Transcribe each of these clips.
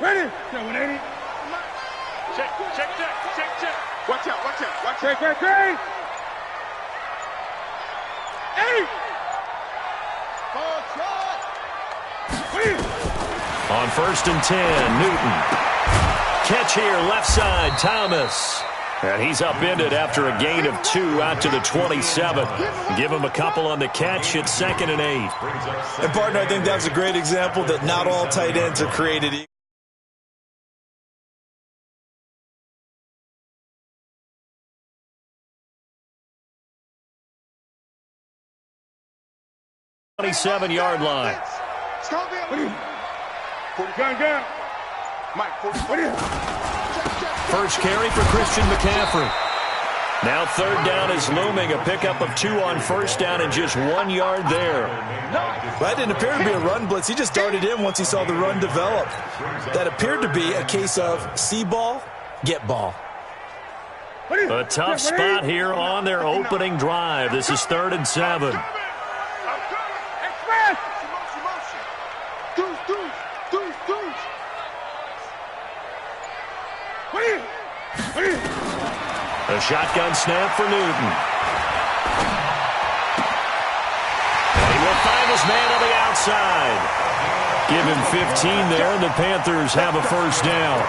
Ready? So 180. Check. Watch out. Great. 8. Ball shot. On 1st and 10, Newton. Catch here, left side, Thomas. And he's upended after a gain of 2 out to the 27. Give him a couple on the catch. It's 2nd and 8. And, partner, I think that was a great example that not all tight ends are created equal. Yard line. First carry for Christian McCaffrey. Now 3rd down is looming. A pickup of 2 on 1st down and just 1 yard there. Well, that didn't appear to be a run blitz. He just darted in once he saw the run develop. That appeared to be a case of see ball, get ball. A tough spot here on their opening drive. This is 3rd and 7. A shotgun snap for Newton. And he will find his man on the outside. Give him 15 there, and the Panthers have a 1st down.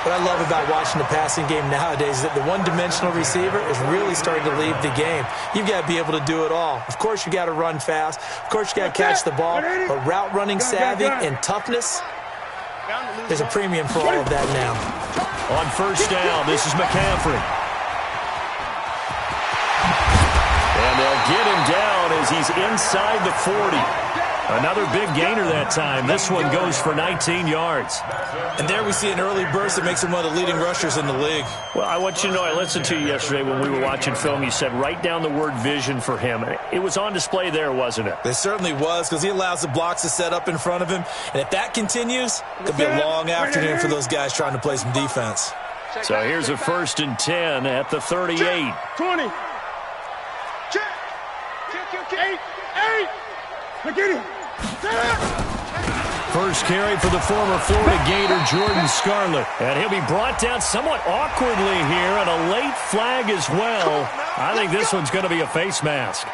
What I love about watching the passing game nowadays is that the one-dimensional receiver is really starting to leave the game. You've got to be able to do it all. Of course, you got to run fast. Of course, you got to catch the ball. But route running savvy and toughness, there's a premium for all of that now. On 1st down, this is McCaffrey. And they'll get him down as he's inside the 40. Another big gainer that time. This one goes for 19 yards. And there we see an early burst that makes him one of the leading rushers in the league. Well, I want you to know, I listened to you yesterday when we were watching film. You said write down the word vision for him. It was on display there, wasn't it? It certainly was, because he allows the blocks to set up in front of him. And if that continues, it'll be a long afternoon for those guys trying to play some defense. So here's a 1st and 10 at the 38. 20. Check. 8. Look at him. First carry for the former Florida Gator, Jordan Scarlett. And he'll be brought down somewhat awkwardly here, and a late flag as well. I think this one's going to be a face mask.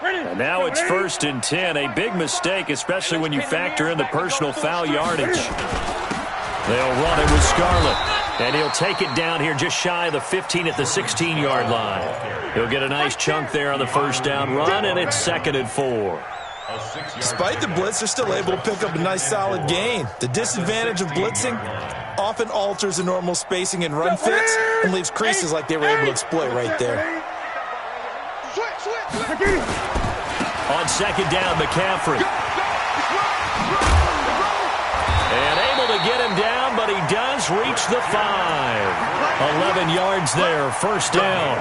And now it's 1st and 10. A big mistake, especially when you factor in the personal foul yardage. They'll run it with Scarlett. And he'll take it down here just shy of the 15 at the 16-yard line. He'll get a nice chunk there on the 1st down run, and it's 2nd and 4. Despite the blitz, they're still able to pick up a nice solid gain. The disadvantage of blitzing often alters the normal spacing and run fits and leaves creases like they were able to exploit right there. On 2nd down, McCaffrey. And able to get him down, but he does reach the 5. 11 yards there, 1st down.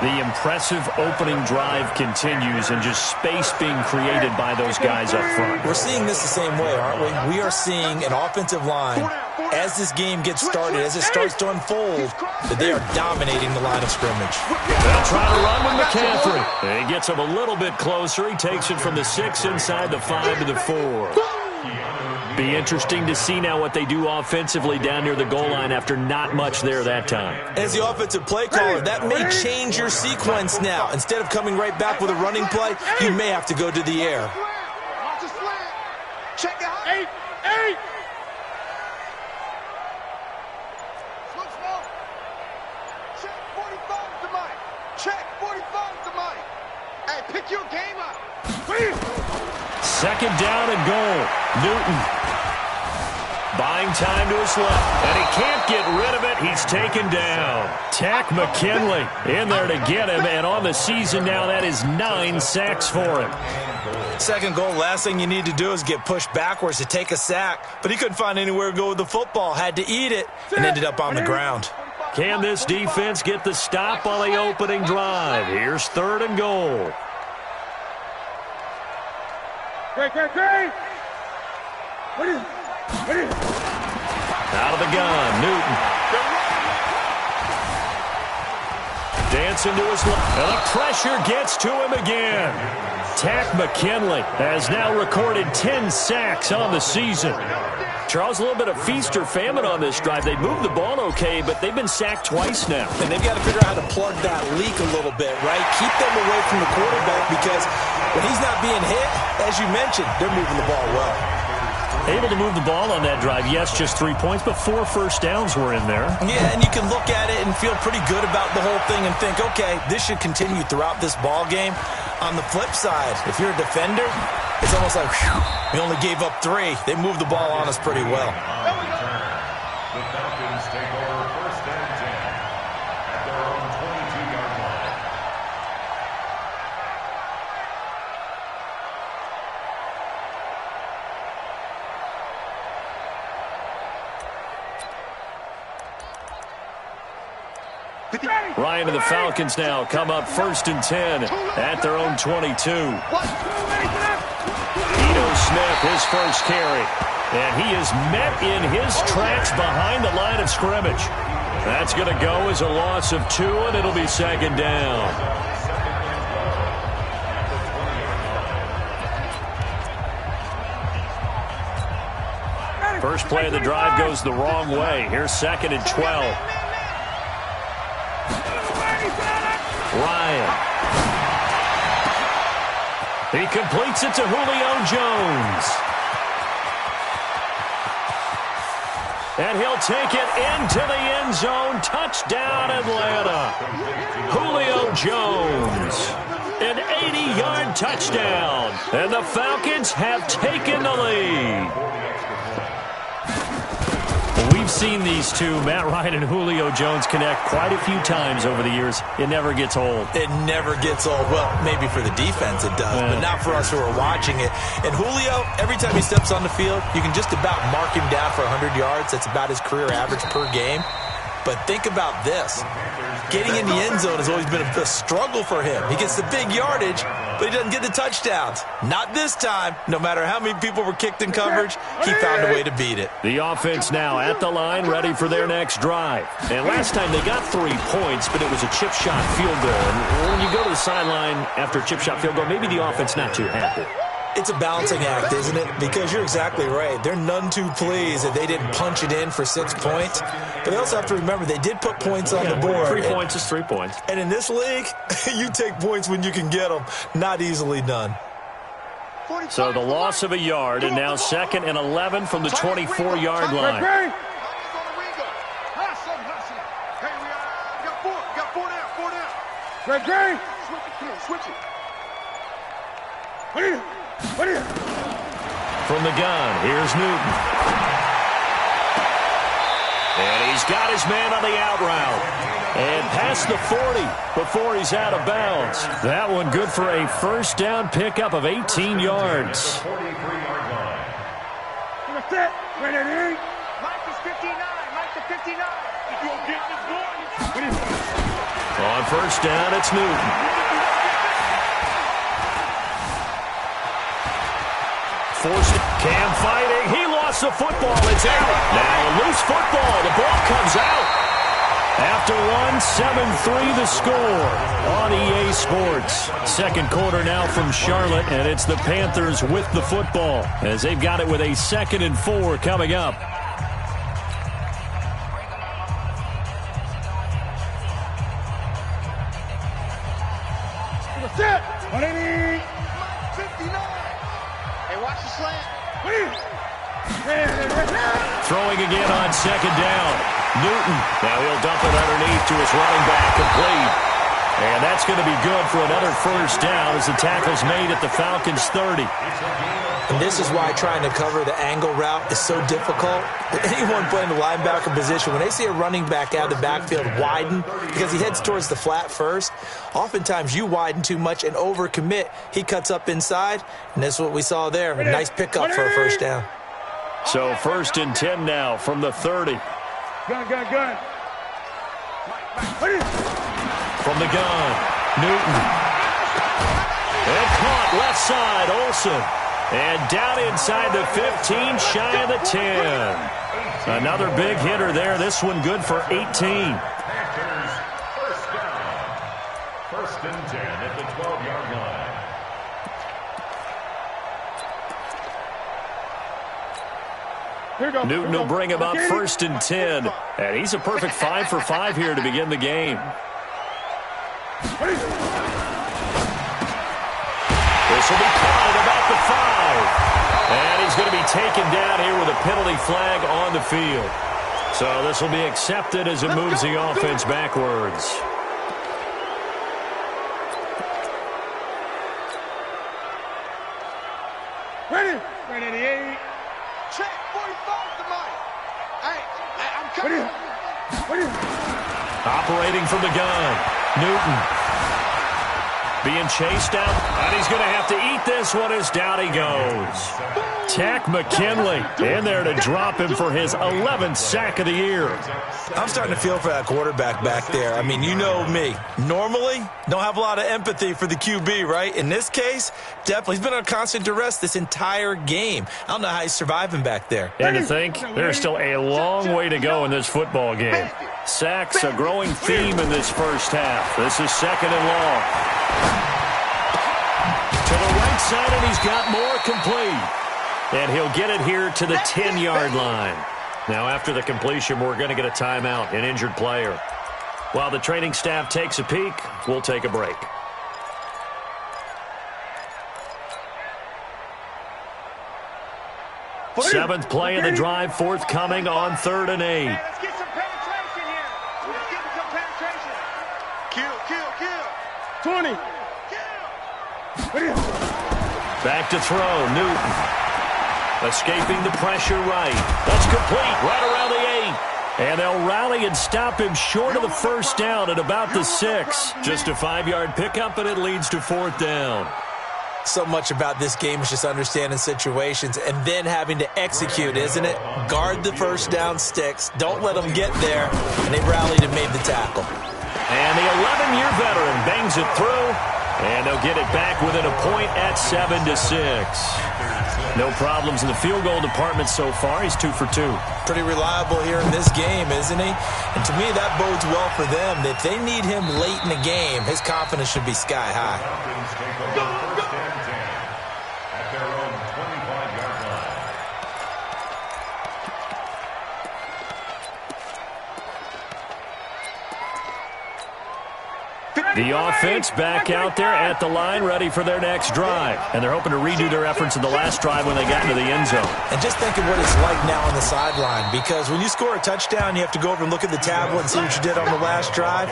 The impressive opening drive continues, and just space being created by those guys up front. We're seeing this the same way, aren't we? We are seeing an offensive line, as this game gets started, as it starts to unfold, that they are dominating the line of scrimmage. They'll try to run with McCaffrey. He gets him a little bit closer. He takes it from the 6 inside the 5 to the 4. Be interesting to see now what they do offensively down near the goal line after not much there that time. As the offensive play caller, that may change your sequence now. Instead of coming right back with a running play, you may have to go to the air. Check it out. 8. Check 45 to Mike. Check 45 to Mike. Hey, pick your game up. 2nd down and goal. Newton buying time to his left, and he can't get rid of it. He's taken down. Tack McKinley in there to get him, and on the season now, that is 9 sacks for him. 2nd goal, last thing you need to do is get pushed backwards to take a sack, but he couldn't find anywhere to go with the football, had to eat it, and ended up on the ground. Can this defense get the stop on the opening drive? Here's 3rd and goal. Great. Out of the gun, Newton. Dancing to his left. And the pressure gets to him again. Tack McKinley has now recorded 10 sacks on the season. Charles, a little bit of feast or famine on this drive. They moved the ball okay, but they've been sacked twice now. And they've got to figure out how to plug that leak a little bit, right? Keep them away from the quarterback because when he's not being hit, as you mentioned, they're moving the ball well. Able to move the ball on that drive. Yes, just 3 points, but 4 first downs were in there. Yeah, and you can look at it and feel pretty good about the whole thing and think, okay, this should continue throughout this ball game. On the flip side, if you're a defender, it's almost like, whew, we only gave up 3. They moved the ball on us pretty well. The Falcons take over 1st and 10 at their own 22-yard line. Ryan and the Falcons now come up 1st and 10 at their own 22. Ito Smith, his first carry. And he is met in his tracks behind the line of scrimmage. That's going to go as a loss of 2, and it'll be 2nd down. First play of the drive goes the wrong way. Here's 2nd and 12. Ryan. He completes it to Julio Jones. And he'll take it into the end zone. Touchdown, Atlanta. Julio Jones. An 80-yard touchdown. And the Falcons have taken the lead. We've seen these two, Matt Ryan and Julio Jones, connect quite a few times over the years. It never gets old. It never gets old. Well, maybe for the defense it does, but not for us who are watching it. And Julio, every time he steps on the field, you can just about mark him down for 100 yards. That's about his career average per game. But think about this. Getting in the end zone has always been a struggle for him. He gets the big yardage, but he doesn't get the touchdowns. Not this time. No matter how many people were kicked in coverage, he found a way to beat it. The offense now at the line, ready for their next drive. And last time they got 3 points, but it was a chip shot field goal. And when you go to the sideline after a chip shot field goal, maybe the offense not too happy. It's a balancing act, isn't it? Because you're exactly right. They're none too pleased that they didn't punch it in for 6 points. But they also have to remember they did put points on the board. 3 points is 3 points. And in this league, you take points when you can get them. Not easily done. So the loss of a yard, and now 2nd and 11 from the 24-yard line. Hey, we got 4 down. Greg. Switch it. What are you? From the gun, here's Newton. And he's got his man on the out route. And past the 40 before he's out of bounds. That one good for a first down pickup of 18 yards. That's it. Ready? Mike is 59. Mike to 59. If you get this one. On first down, it's Newton. Forced Cam fighting. He lost the football. It's out. Now a loose football. The ball comes out. After 7-3 the score on EA Sports. Second quarter now from Charlotte, and it's the Panthers with the football as they've got it with a 2nd and 4 coming up. That's it. 180. 59. Hey, watch the slant. Throwing again on 2nd down. Newton. Now he'll dump it underneath to his running back, complete. And that's going to be good for another first down as the tackle's made at the Falcons' 30. And this is why trying to cover the angle route is so difficult. Anyone playing the linebacker position, when they see a running back out of the backfield widen, because he heads towards the flat first, oftentimes you widen too much and overcommit. He cuts up inside, and that's what we saw there. A nice pickup for a first down. So 1st and 10 now from the 30. Gun. From the gun, Newton. And caught left side, Olsen. And down inside the 15, shy of the 10. Another big hitter there. This one good for 18. Panthers first down. 1st and 10 at the 12-yard line. Newton will bring him up 1st and 10. And he's a perfect 5 for 5 here to begin the game. This will be caught at about the 5. And he's going to be taken down here with a penalty flag on the field. So this will be accepted as it moves the offense backwards. Ready? Ready, 8. Check, 45 to Mike. Hey, I'm coming. Operating from the gun, Newton. Being chased out, and he's going to have to eat this one as down he goes. Tack McKinley in there to drop him for his 11th sack of the year. I'm starting to feel for that quarterback back there. I mean, you know me. Normally, don't have a lot of empathy for the QB, right? In this case, definitely. He's been under constant duress this entire game. I don't know how he's surviving back there. And to think, there's still a long way to go in this football game. Sacks, a growing theme in this first half. This is 2nd and long. To the right side, and he's got more complete. And he'll get it here to the 10-yard line. Now, after the completion, we're going to get a timeout, an injured player. While the training staff takes a peek, we'll take a break. Seventh play of the drive, forthcoming on 3rd and 8. Let's get some penetration here. Let's get some penetration. Kill. 20. Kill. Back to throw, Newton. Escaping the pressure right. That's complete, right around the 8. And they'll rally and stop him short of the first down at about the 6. Just a 5-yard pickup, and it leads to 4th down. So much about this game is just understanding situations and then having to execute, isn't it? Guard the first down sticks. Don't let them get there. And they rallied and made the tackle. And the 11-year veteran bangs it through. And they'll get it back within a point at 7-6. No problems in the field goal department so far. He's 2 for 2. Pretty reliable here in this game, isn't he? And to me, that bodes well for them. If they need him late in the game, his confidence should be sky high. Falcons take over 1st and 10 at their own 25-yard line. The offense back out there at the line, ready for their next drive. And they're hoping to redo their efforts in the last drive when they got into the end zone. And just think of what it's like now on the sideline, because when you score a touchdown, you have to go over and look at the tablet and see what you did on the last drive.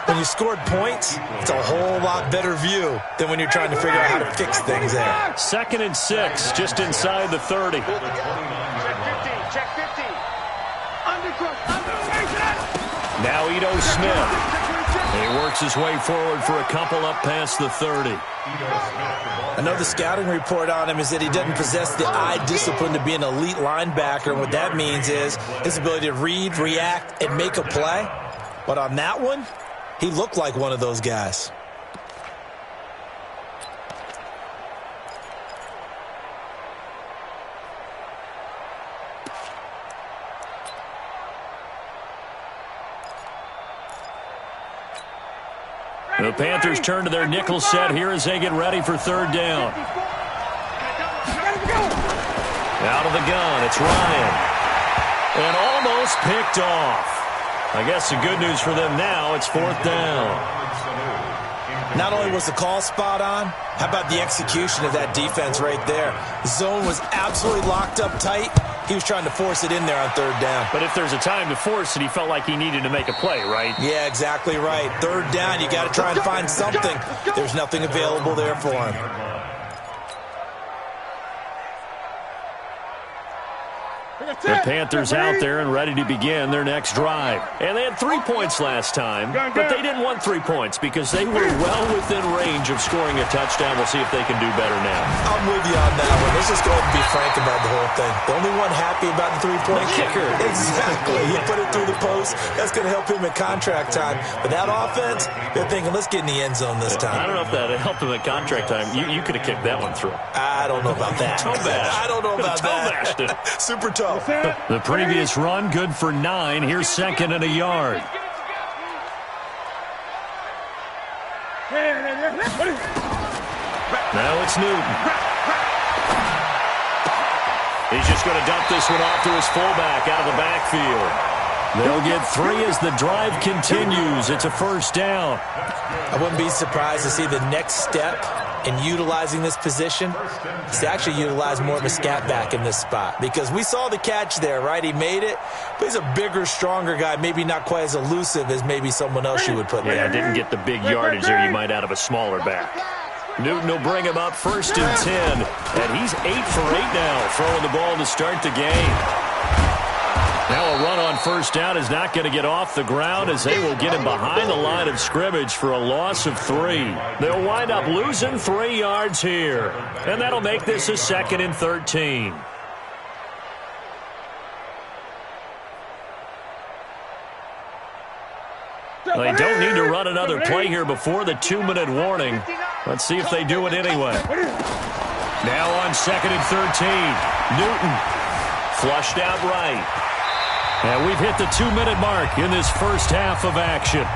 When you scored points, it's a whole lot better view than when you're trying to figure out how to fix things there. 2nd and 6, just inside the 30. Check 15. Now Ito Smith. He works his way forward for a couple up past the 30. I know the scouting report on him is that he doesn't possess the eye discipline to be an elite linebacker. And what that means is his ability to read, react, and make a play. But on that one, he looked like one of those guys. The Panthers turn to their nickel set here as they get ready for 3rd down. Out of the gun, it's Ryan. And almost picked off. I guess the good news for them now, it's 4th down. Not only was the call spot on, how about the execution of that defense right there? The zone was absolutely locked up tight. He was trying to force it in there on 3rd down. But if there's a time to force it, he felt like he needed to make a play, right? Yeah, exactly right. 3rd down, you got to try and find something. There's nothing available there for him. The Panthers out there and ready to begin their next drive. And they had 3 points last time, but they didn't want 3 points because they were well within range of scoring a touchdown. We'll see if they can do better now. I'm with you on that one. Let's just go ahead and be frank about the whole thing. The only one happy about the three-point kicker. Exactly. He put it through the post. That's going to help him at contract time. But that offense, they're thinking, let's get in the end zone this time. I don't know if that helped him at contract time. You could have kicked that one through. I don't know about that. I don't know about that. Super tough. The previous run, good for 9. Here's second and a yard. Now it's Newton. He's just going to dump this one off to his fullback out of the backfield. They'll get 3 as the drive continues. It's a first down. I wouldn't be surprised to see the next step in utilizing this position is to actually utilize more of a scat back in this spot. Because we saw the catch there, right? He made it, but he's a bigger, stronger guy, maybe not quite as elusive as maybe someone else you would put there. Yeah, didn't get the big yardage there you might out of a smaller back. Newton will bring him up first and 10. And he's 8 for 8 now, throwing the ball to start the game. Now a run on first down is not going to get off the ground as they will get him behind the line of scrimmage for a loss of 3. They'll wind up losing 3 yards here. And that'll make this a 2nd and 13. They don't need to run another play here before the 2-minute warning. Let's see if they do it anyway. Now on 2nd and 13. Newton flushed out right. And we've hit the 2-minute mark in this first half of action.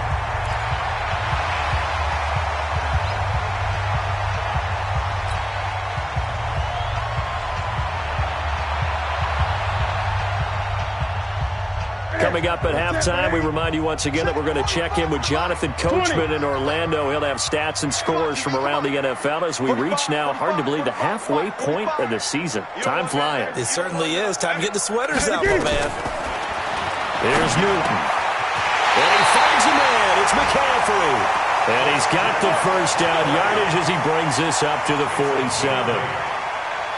Coming up at halftime, we remind you once again that we're going to check in with Jonathan Coachman in Orlando. He'll have stats and scores from around the NFL as we reach now, hard to believe, the halfway point of the season. Time flying. It certainly is. Time to get the sweaters out, my man. There's Newton. And he finds a man. It's McCaffrey. And he's got the first down yardage as he brings this up to the 47.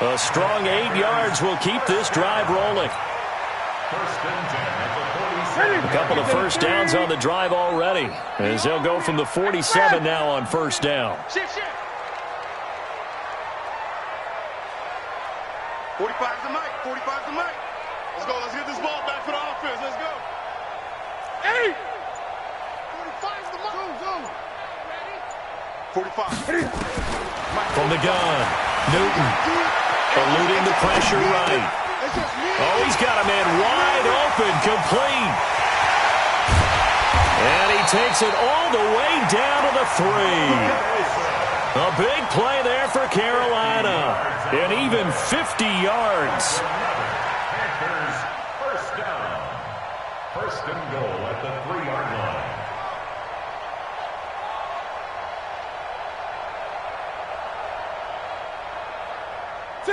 A strong 8 yards will keep this drive rolling. First and 10 at the 47. A couple of first downs on the drive already as they'll go from the 47 now on first down. 45's the mic. 45's the mic. Let's go. Let's get this ball back for the offense. Let's go. Hey! 45's the mic. 45. From the gun, Newton eluding the pressure right. Oh, he's got a man wide open, complete. And he takes it all the way down to the 3. A big play there for Carolina. And even 50 yards. Panthers first down. First and goal at the 3-yard line.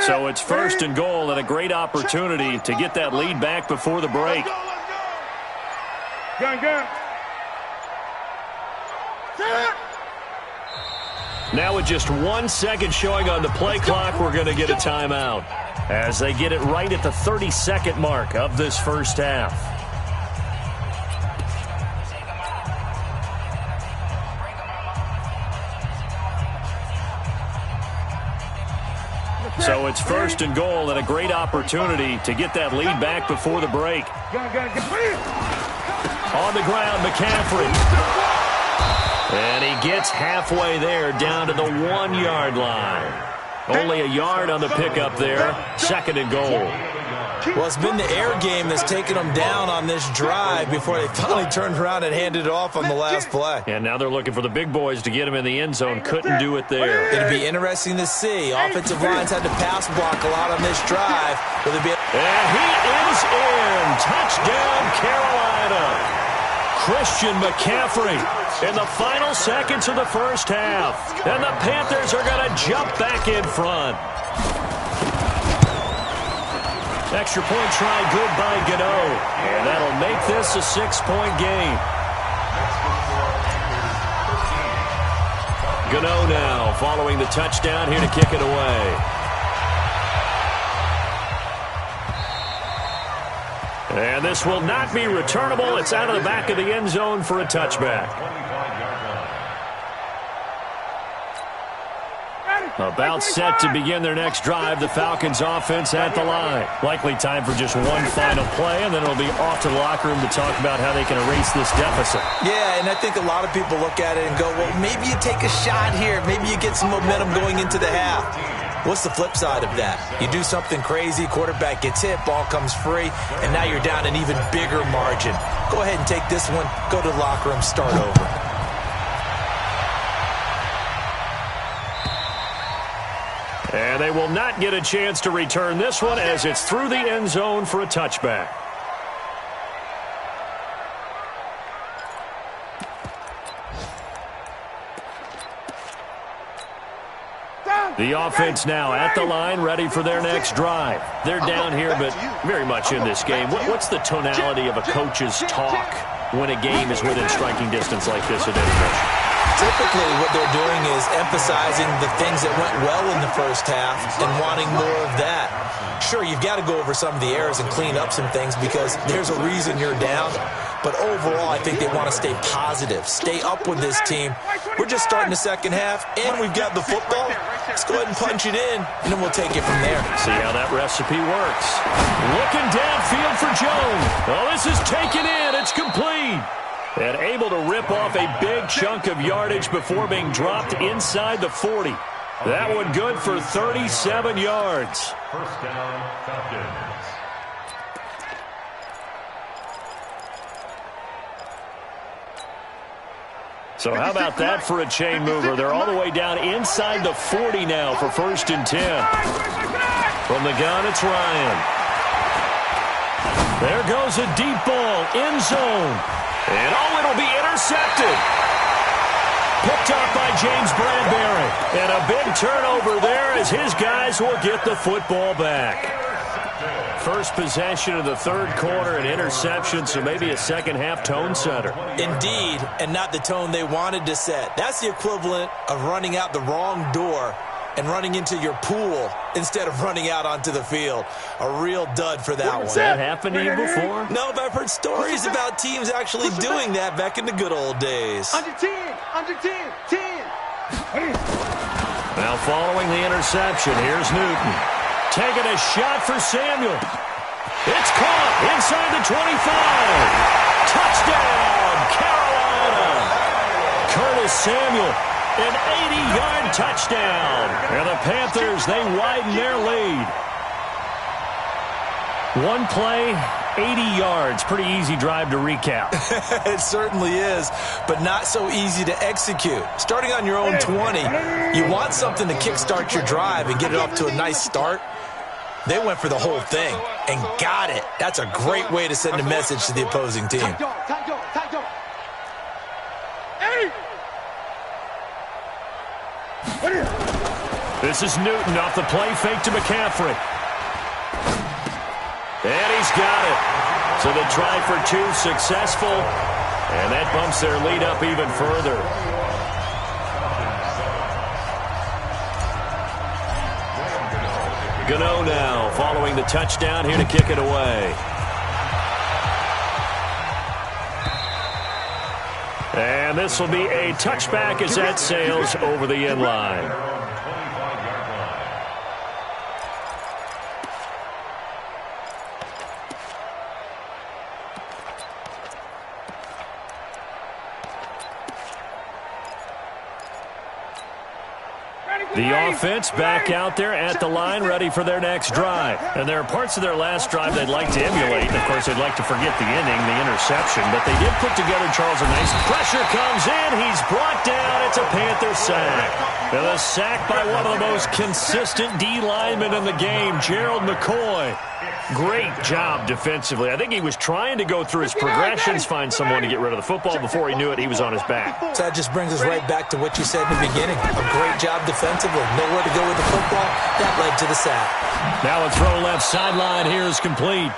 So it's first and goal and a great opportunity to get that lead back before the break. Gun. Now with just 1 second showing on the play clock, we're going to get a timeout as they get it right at the 32nd mark of this first half. So it's first and goal and a great opportunity to get that lead back before the break. On the ground, McCaffrey. And he gets halfway there down to the 1-yard line. Only a yard on the pickup there. Second and goal. Well, it's been the air game that's taken them down on this drive before they finally turned around and handed it off on the last play. And now they're looking for the big boys to get him in the end zone. Couldn't do it there. It'd be interesting to see. Offensive lines had to pass block a lot on this drive. Will they be... And he is in. Touchdown, Carolina. Christian McCaffrey in the final seconds of the first half. And the Panthers are going to jump back in front. Extra point try good by Gano. And that'll make this a 6-point game. Gano now following the touchdown here to kick it away. And this will not be returnable. It's out of the back of the end zone for a touchback. About set to begin their next drive, the Falcons offense at the line. Likely time for just one final play, and then it'll be off to the locker room to talk about how they can erase this deficit. Yeah, and I think a lot of people look at it and go, well, maybe you take a shot here. Maybe you get some momentum going into the half. What's the flip side of that? You do something crazy, quarterback gets hit, ball comes free, and now you're down an even bigger margin. Go ahead and take this one, go to the locker room, start over. And they will not get a chance to return this one as it's through the end zone for a touchback. The offense now at the line, ready for their next drive. They're down here, but very much in this game. What's the tonality of a coach's talk when a game is within striking distance like this at any measure? Typically, what they're doing is emphasizing the things that went well in the first half and wanting more of that. Sure, you've got to go over some of the errors and clean up some things because there's a reason you're down. But overall, I think they want to stay positive, stay up with this team. We're just starting the second half, and we've got the football. Let's go ahead and punch it in, and then we'll take it from there. See how that recipe works. Looking downfield for Jones. Oh, this is taken in. It's complete. And able to rip off a big chunk of yardage before being dropped inside the 40. That one good for 37 yards. First down, Falcons. So how about that for a chain mover? They're all the way down inside the 40 now for 1st and 10. From the gun, it's Ryan. There goes a deep ball, end zone. And it'll be intercepted. Picked up by James Bradbury. And a big turnover there as his guys will get the football back. First possession of the third quarter, an interception, so maybe a second-half tone setter. Indeed, and not the tone they wanted to set. That's the equivalent of running out the wrong door and running into your pool instead of running out onto the field. A real dud for that one. Has that happened to you before? No, but I've heard stories about teams actually doing that back in the good old days. Under 10, under 10, 10. Now following the interception, here's Newton. Taking a shot for Samuel. It's caught inside the 25. Touchdown, Carolina. Curtis Samuel, an 80-yard touchdown. And the Panthers, they widen their lead. One play, 80 yards. Pretty easy drive to recap. It certainly is, but not so easy to execute. Starting on your own 20, you want something to kickstart your drive and get it off to a nice start. They went for the whole thing and got it. That's a great way to send a message to the opposing team. This is Newton off the play fake to McCaffrey. And he's got it. So the try for two successful, and that bumps their lead up even further. Gano now following the touchdown here to kick it away. And this will be a touchback as that sails over the end line. The offense back out there at the line, ready for their next drive. And there are parts of their last drive they'd like to emulate. And, of course, they'd like to forget the ending, the interception. But they did put together, Charles, a nice pressure comes in. He's brought down. It's a Panther sack. And a sack by one of the most consistent D linemen in the game, Gerald McCoy. Great job defensively. I think he was trying to go through his progressions, find someone to get rid of the football. Before he knew it, he was on his back. So that just brings us right back to what you said in the beginning. A great job defensively. Nowhere to go with the football. That led to the sack. Now a throw left sideline here is complete.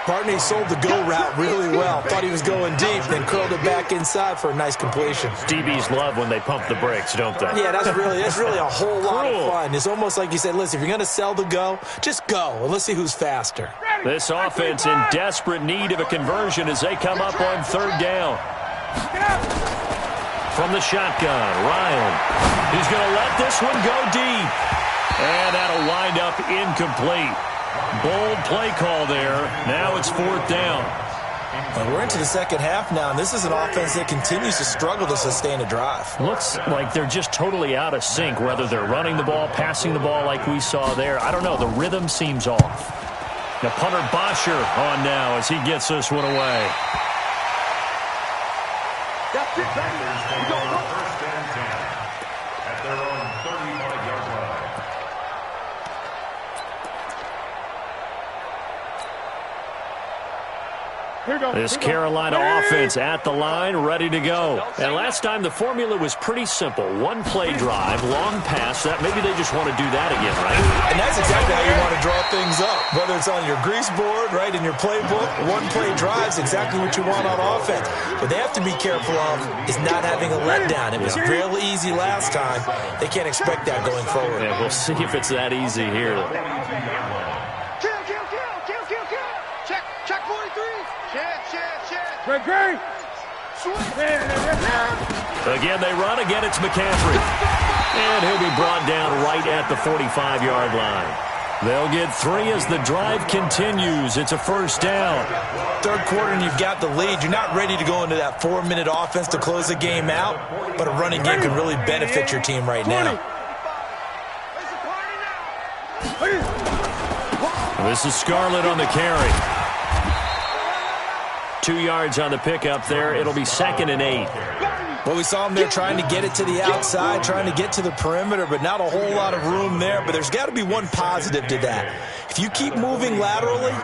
Barney sold the go route really well. Thought he was going deep, then curled it back inside for a nice completion. DBs love when they pump the brakes, don't they? Yeah, that's really a whole lot of fun. It's almost like you said, listen, if you're going to sell the go, just go, and let's see who's faster. This offense in desperate need of a conversion as they come up on third down. From the shotgun, Ryan. He's going to let this one go deep. And that'll wind up incomplete. Bold play call there. Now it's fourth down. Well, we're into the second half now, and this is an offense that continues to struggle to sustain a drive. Looks like they're just totally out of sync, whether they're running the ball, passing the ball like we saw there. I don't know. The rhythm seems off. Now punter Bosher on now as he gets this one away. That's it, baby. Go. First and 10 at their own 35-yard line. This Carolina offense at the line, ready to go. And last time the formula was pretty simple. One play drive, long pass. That maybe they just want to do that again, right? And that's exactly how you want to draw things up. Whether it's on your grease board, right, in your playbook, one play drive's exactly what you want on offense. What they have to be careful of is not having a letdown. It was real easy last time. They can't expect that going forward. Yeah, we'll see if it's that easy here. Check 43. Check. Again, they run. Again, it's McCaffrey. And he'll be brought down right at the 45-yard line. They'll get 3 as the drive continues. It's a first down. Third quarter and you've got the lead. You're not ready to go into that 4-minute offense to close the game out, but a running game can really benefit your team right now. This is Scarlett on the carry. 2 yards on the pickup there. It'll be 2nd and 8. Well, we saw him there trying to get it to the outside, trying to get to the perimeter, but not a whole lot of room there. But there's got to be one positive to that. If you keep moving laterally,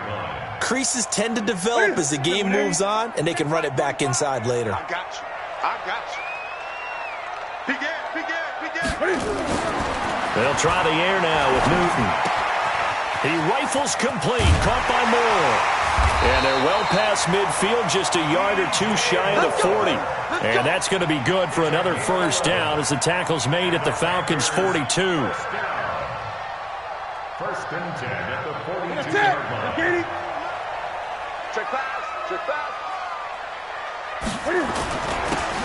creases tend to develop as the game moves on, and they can run it back inside later. I got you. Begin. They'll try the air now with Newton. He rifles complete, caught by Moore. And they're well past midfield, just a yard or two shy of the 40. And that's going to be good for another first down as the tackle's made at the Falcons' 42. First and 10 at the 42-yard line. Check pass.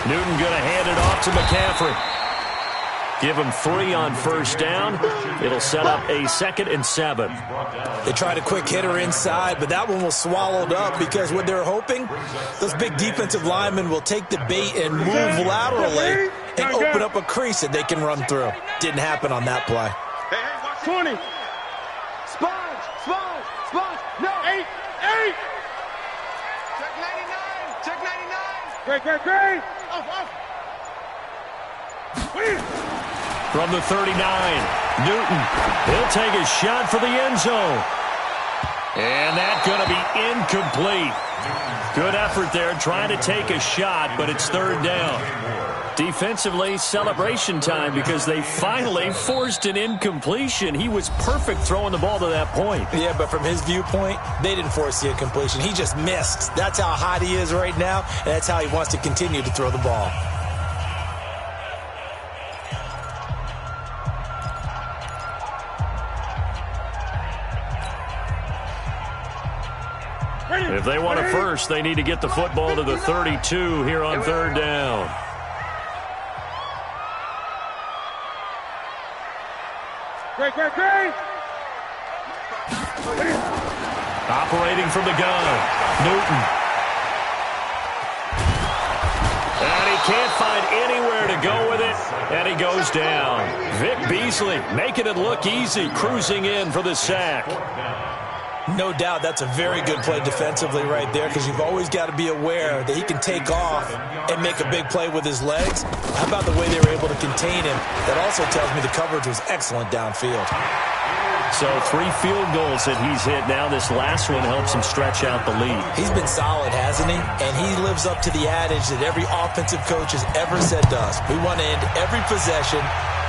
Newton going to hand it off to McCaffrey. Give him 3 on first down. It'll set up a 2nd and 7. They tried a quick hitter inside, but that one was swallowed up because what they're hoping, those big defensive linemen will take the bait and move laterally and open up a crease that they can run through. Didn't happen on that play. Hey, watch 20. Sponge. No. 8. Check 99. Great. Off. From the 39, Newton. He'll take a shot for the end zone. And that's going to be incomplete. Good effort there trying to take a shot, but it's third down. Defensively, celebration time because they finally forced an incompletion. He was perfect throwing the ball to that point. Yeah, but from his viewpoint, they didn't force the incompletion. He just missed. That's how hot he is right now, and that's how he wants to continue to throw the ball. If they want a first, they need to get the football to the 32 here on third down. Great. Operating from the gun, Newton. And he can't find anywhere to go with it, and he goes down. Vic Beasley making it look easy, cruising in for the sack. No doubt that's a very good play defensively right there because you've always got to be aware that he can take off and make a big play with his legs. How about the way they were able to contain him? That also tells me the coverage was excellent downfield. So 3 field goals that he's hit now. This last one helps him stretch out the lead. He's been solid, hasn't he? And he lives up to the adage that every offensive coach has ever said to us. We want to end every possession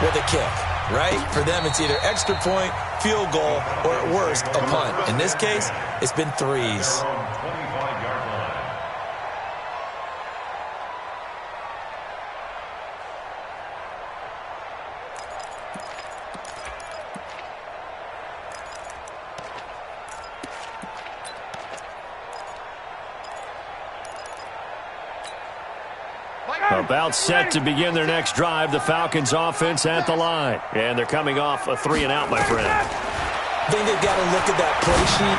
with a kick, right? For them, it's either extra point, field goal, or at worst, a punt. In this case, it's been 3s. About set to begin their next drive, the Falcons offense at the line. And they're coming off a 3-and-out, my friend. I think they've got to look at that play sheet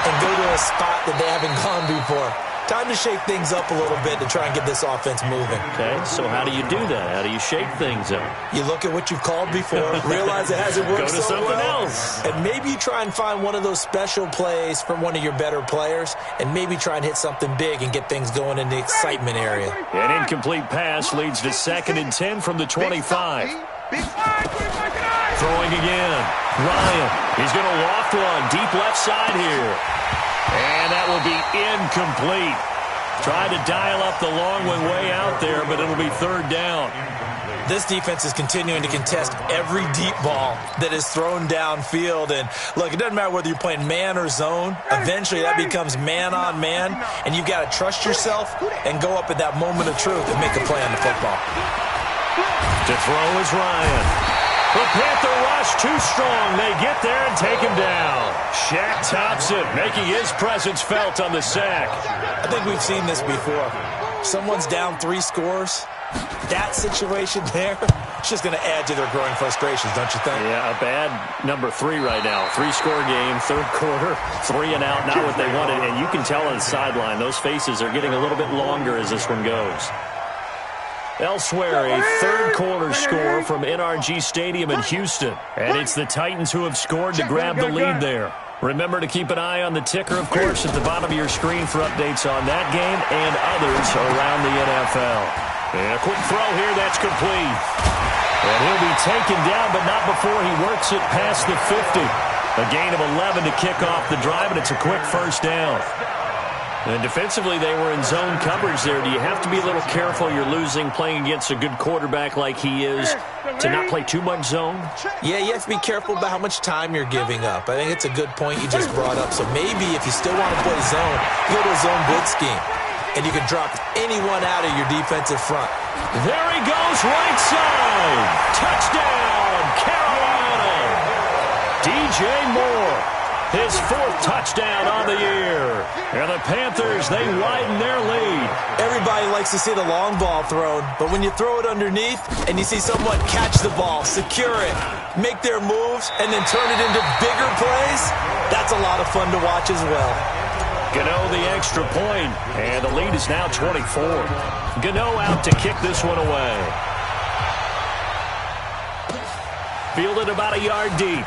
and go to a spot that they haven't gone before. Time to shake things up a little bit to try and get this offense moving. Okay, so how do you do that? How do you shake things up? You look at what you've called before, realize it hasn't worked Go to so something well, else. and maybe you try and find one of those special plays from one of your better players, and maybe try and hit something big and get things going in the excitement area. An incomplete pass leads to 2nd and 10 from the 25. Throwing again. Ryan, he's going to loft one deep left side here. And that will be incomplete. Tried to dial up the long one way out there, but it'll be 3rd down. This defense is continuing to contest every deep ball that is thrown downfield. And, look, it doesn't matter whether you're playing man or zone. Eventually that becomes man-on-man, and you've got to trust yourself and go up at that moment of truth and make a play on the football. To throw is Ryan. The Panther rush too strong. They get there and take him down. Shaq Thompson making his presence felt on the sack. I think we've seen this before. Someone's down 3 scores. That situation there, it's just going to add to their growing frustrations, don't you think? Yeah, a bad number 3 right now. 3-score game, 3rd quarter, 3-and-out, not what they wanted. And you can tell on the sideline, those faces are getting a little bit longer as this one goes. Elsewhere, a 3rd quarter score from NRG Stadium in Houston. And it's the Titans who have scored to grab the lead there. Remember to keep an eye on the ticker, of course, at the bottom of your screen for updates on that game and others around the NFL. And a quick throw here, that's complete. And he'll be taken down, but not before he works it past the 50. A gain of 11 to kick off the drive, and it's a quick 1st down. And defensively, they were in zone coverage there. Do you have to be a little careful? You're losing playing against a good quarterback like he is to not play too much zone? Yeah, you have to be careful about how much time you're giving up. I think it's a good point you just brought up. So maybe if you still want to play zone, go to a zone blitz scheme. And you can drop anyone out of your defensive front. There he goes, right side. Touchdown, Carolina. DJ Moore. His 4th touchdown on the year. And the Panthers, they widen their lead. Everybody likes to see the long ball thrown, but when you throw it underneath and you see someone catch the ball, secure it, make their moves, and then turn it into bigger plays, that's a lot of fun to watch as well. Gano the extra point, and the lead is now 24. Gano out to kick this one away. Fielded about a yard deep.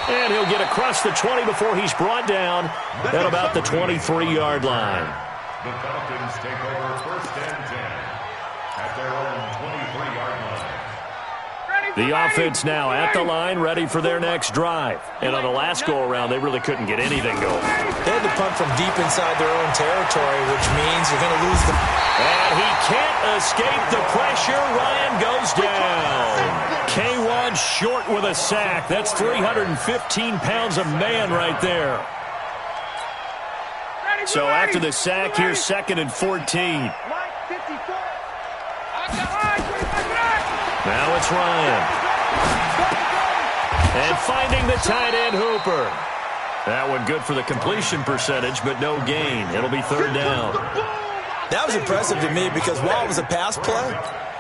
And he'll get across the 20 before he's brought down at about the 23-yard line. The Falcons take over 1st and 10 at their own 23-yard line. The offense now at the line, ready for their next drive. And on the last go-around, they really couldn't get anything going. They had to punt from deep inside their own territory, which means you're going to lose the... And he can't escape the pressure. Ryan goes down. K1 short with a sack. That's 315 pounds of man right there. So after the sack, here's 2nd and 14. Now it's Ryan. And finding the tight end Hooper. That one good for the completion percentage, but no gain. It'll be 3rd down. That was impressive to me because while it was a pass play,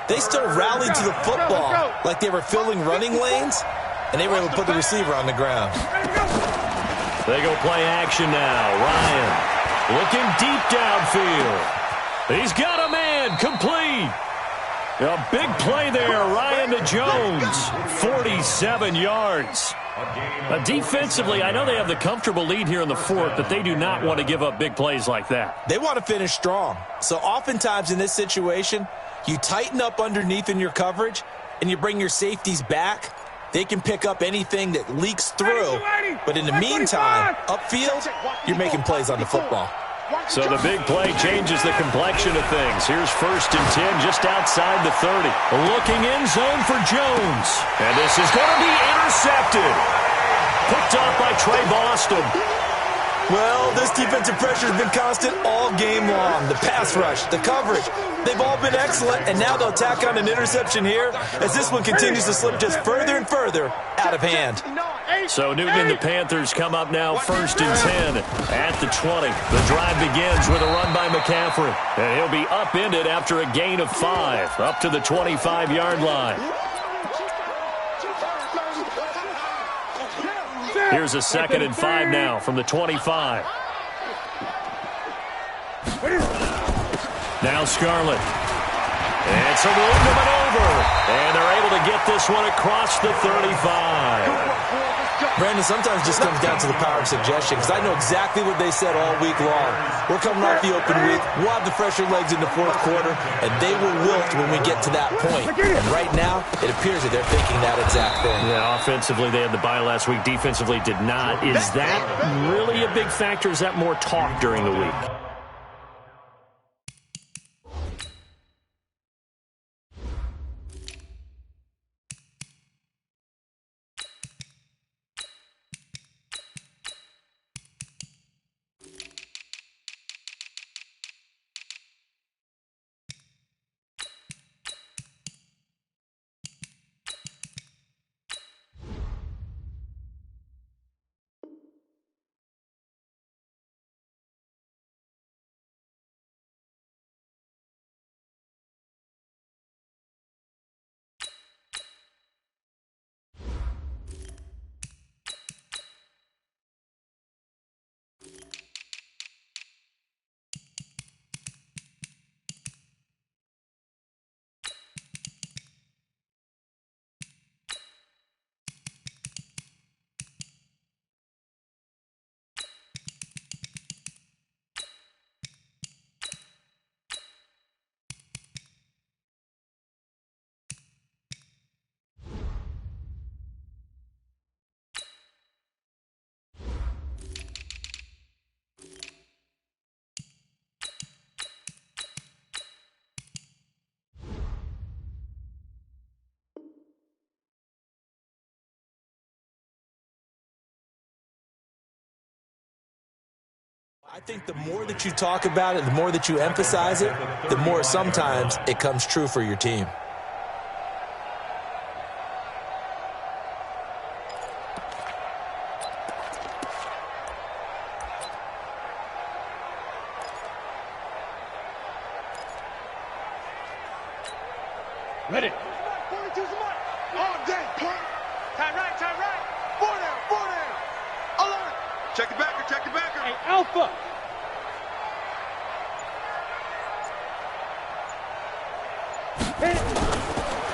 they still rallied to the football like they were filling running lanes, and they were able to put the receiver on the ground. They go play action now. Ryan looking deep downfield. He's got a man, complete. A big play there, Ryan to Jones, 47 yards. Defensively, I know they have the comfortable lead here in the 4th, but they do not want to give up big plays like that. They want to finish strong. So oftentimes in this situation, you tighten up underneath in your coverage, and you bring your safeties back. They can pick up anything that leaks through. But in the meantime, upfield, you're making plays on the football. So the big play changes the complexion of things. Here's 1st and 10 just outside the 30. Looking in zone for Jones. And this is going to be intercepted. Picked off by Trey Boston. Well, this defensive pressure has been constant all game long. The pass rush, the coverage, they've all been excellent, and now they'll tack on an interception here as this one continues to slip just further and further out of hand. So Newton and the Panthers come up now 1st and 10 at the 20. The drive begins with a run by McCaffrey. And he'll be upended after a gain of 5 up to the 25-yard line. Here's a 2nd and 5 now from the 25. Now Scarlett. It's a room to maneuver. And they're able to get this one across the 35. Brandon, sometimes it just comes down to the power of suggestion, because I know exactly what they said all week long. We're coming off the open week. We'll have the fresher legs in the 4th quarter, and they will wilt when we get to that point. And right now, it appears that they're thinking that exact thing. Yeah, offensively, they had the bye last week. Defensively, did not. Is that really a big factor? Is that more talk during the week? I think the more that you talk about it, the more that you emphasize it, the more sometimes it comes true for your team. Ready. 42's the mark. All day, punt. Time right, time right. 4 down. Alert. Check the backer, check the backer. Hey, Alpha.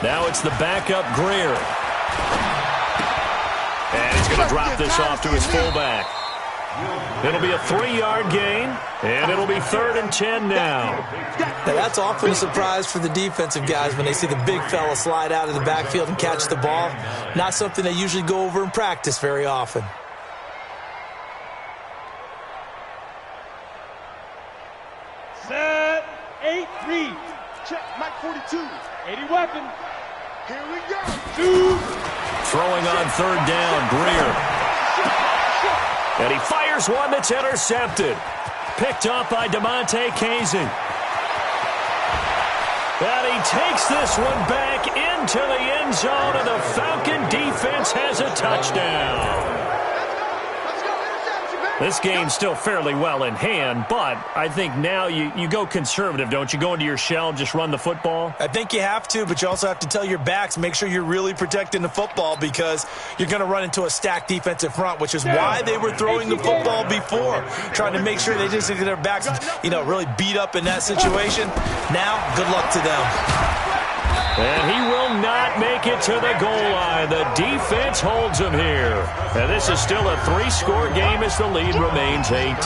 Now it's the backup Greer. And he's going to drop this off to his fullback. It'll be a 3-yard gain, and it'll be 3rd and 10 now. Now that's often a surprise for the defensive guys when they see the big fella slide out of the backfield and catch the ball. Not something they usually go over in practice very often. Set. 8-3. Check. Mike 42. 80 weapon. Here we go. 2. Throwing on 3rd down, Greer. And he fires one that's intercepted. Picked up by DeMonte Casey. And he takes this one back into the end zone, and the Falcon defense has a touchdown. This game's still fairly well in hand, but I think now you go conservative, don't you? Go into your shell, just run the football? I think you have to, but you also have to tell your backs, make sure you're really protecting the football, because you're going to run into a stacked defensive front, which is why they were throwing the football before, trying to make sure they just get their backs, really beat up in that situation. Now, good luck to them. And he will not make it to the goal line. The defense holds him here. And this is still a 3-score game as the lead remains 18.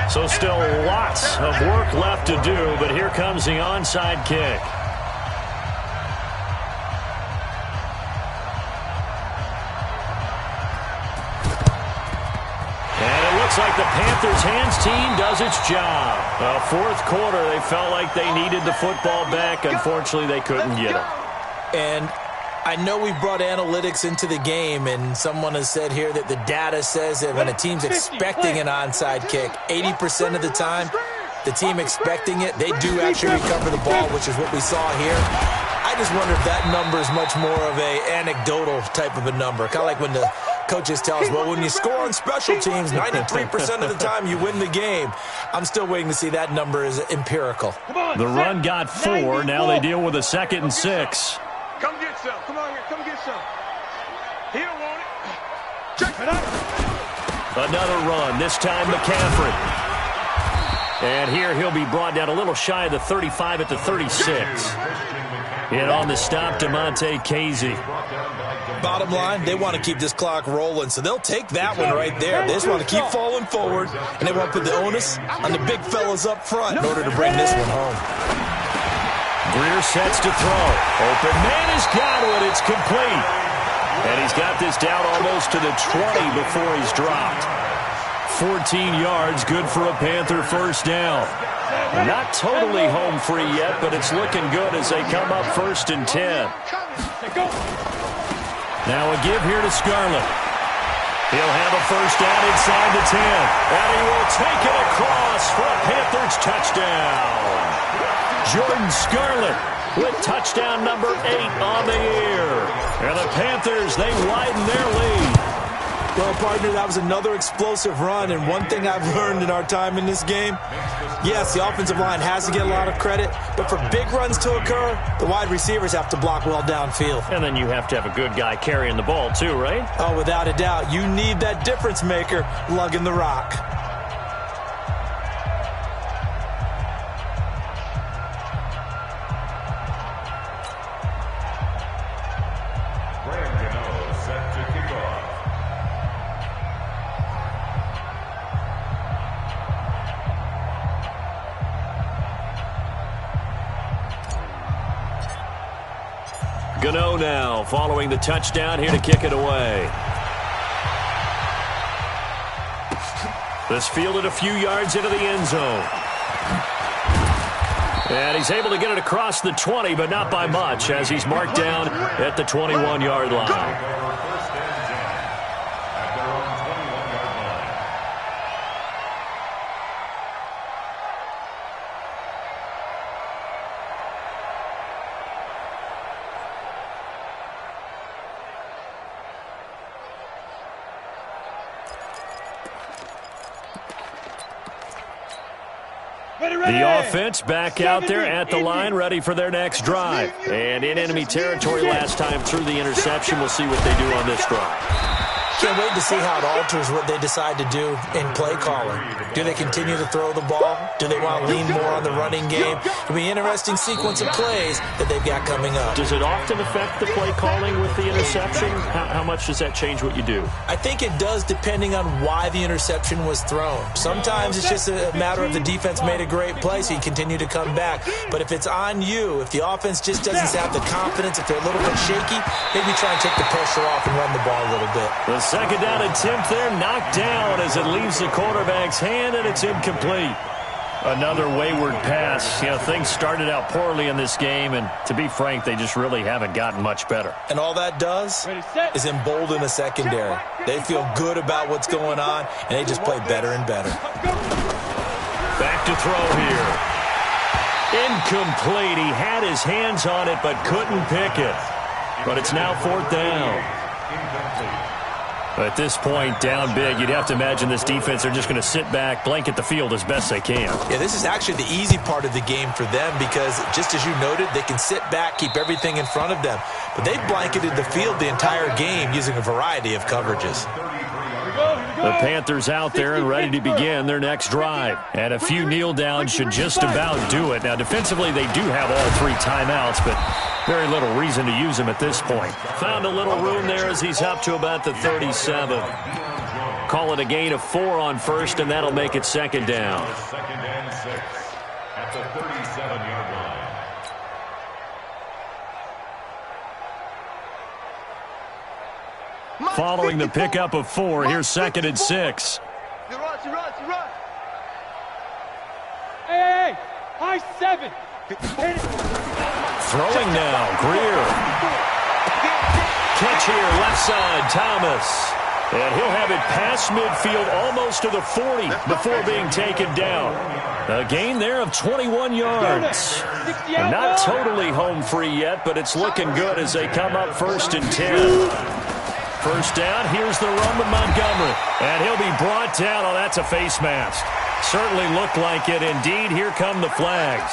So still lots of work left to do, but here comes the onside kick. Looks like the Panthers' hands team does its job. 4th quarter, they felt like they needed the football back. Unfortunately, they couldn't get it. And I know we've brought analytics into the game, and someone has said here that the data says that when a team's expecting an onside kick, 80% of the time, the team expecting it, they do actually recover the ball, which is what we saw here. I just wonder if that number is much more of a anecdotal type of a number. Kind of like when the coaches tell us, well, when you score on special teams, 93% of the time you win the game. I'm still waiting to see that number is empirical. The run got 4. Now they deal with a 2nd and 6. Come get some. Come on here. Come get some. He don't want it. Check it out. Another run, this time McCaffrey. And here he'll be brought down a little shy of the 35 at the 36. And on the stop, DeMonte Casey. Bottom line, they want to keep this clock rolling, so they'll take that one right there. They just want to keep falling forward, and they want to put the onus on the big fellas up front in order to bring this one home. Greer sets to throw. Open man has got it. It's complete. And he's got this down almost to the 20 before he's dropped. 14 yards, good for a Panther first down. Not totally home free yet, but it's looking good as they come up 1st and 10. Now a give here to Scarlett. He'll have a first down inside the 10. And he will take it across for a Panthers touchdown. Jordan Scarlett with touchdown number 8 on the year. And the Panthers, they widen their lead. Well, partner, that was another explosive run, and one thing I've learned in our time in this game, yes, the offensive line has to get a lot of credit, but for big runs to occur, the wide receivers have to block well downfield. And then you have to have a good guy carrying the ball too, right? Oh, without a doubt. You need that difference maker lugging the rock. Gano now, following the touchdown, here to kick it away. This fielded a few yards into the end zone. And he's able to get it across the 20, but not by much, as he's marked down at the 21-yard line. The offense back out there at the line, ready for their next drive. And in enemy territory last time through the interception. We'll see what they do on this drive. Can't wait to see how it alters what they decide to do in play calling. Do they continue to throw the ball? Do they want to lean more on the running game? It'll be an interesting sequence of plays that they've got coming up. Does it often affect the play calling with the interception? How much does that change what you do? I think it does, depending on why the interception was thrown. Sometimes it's just a matter of the defense made a great play, so you continue to come back. But if it's on you, if the offense just doesn't have the confidence, if they're a little bit shaky, maybe try and take the pressure off and run the ball a little bit. The second down attempt there, knocked down as it leaves the quarterback's hand, and it's incomplete. Another wayward pass. You know, things started out poorly in this game, and to be frank, they just really haven't gotten much better. And all that does is embolden the secondary. They feel good about what's going on, and they just play better and better. Back to throw here. Incomplete. He had his hands on it, but couldn't pick it. But it's now 4th down. At this point, down big, you'd have to imagine this defense are just going to sit back, blanket the field as best they can. Yeah, this is actually the easy part of the game for them because, just as you noted, they can sit back, keep everything in front of them. But they've blanketed the field the entire game using a variety of coverages. The Panthers out there and ready to begin their next drive. And a few kneel downs should just about do it. Now, defensively, they do have all 3 timeouts, but very little reason to use them at this point. Found a little room there as he's up to about the 37. Call it a gain of 4 on first, and that'll make it 2nd down. 2nd and 6 at the 37-yard line. Following the pickup of 4, here's 2nd and 6. He runs. Hey, high 7. Throwing now, Greer. Catch here, left side, Thomas. And he'll have it past midfield almost to the 40 before being taken down. A gain there of 21 yards. And not totally home free yet, but it's looking good as they come up 1st and 10. First down, here's the run with Montgomery. And he'll be brought down. Oh, that's a face mask. Certainly looked like it. Indeed, here come the flags.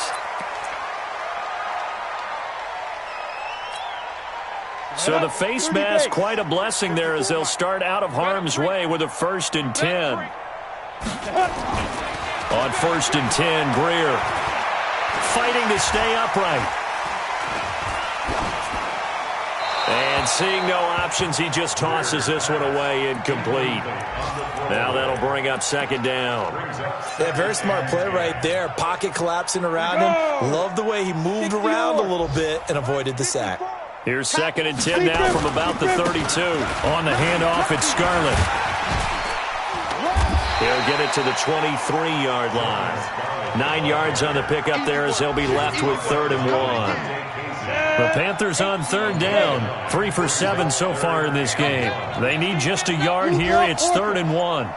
So the face mask, quite a blessing there as they'll start out of harm's way with a 1st and 10. On 1st and 10, Greer fighting to stay upright. And seeing no options, he just tosses this one away, incomplete. Now that'll bring up 2nd down. Yeah, very smart play right there. Pocket collapsing around him. Love the way he moved around a little bit and avoided the sack. Here's 2nd and 10 now from about the 32. On the handoff, it's Scarlett. He'll get it to the 23-yard line. 9 yards on the pickup there as they'll be left with 3rd and 1. The Panthers on 3rd down. 3 for 7 so far in this game. They need just a yard here. It's 3rd and 1.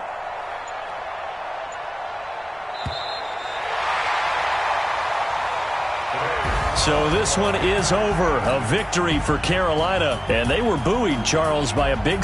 So this one is over. A victory for Carolina. And they were buoyed, Charles, by a big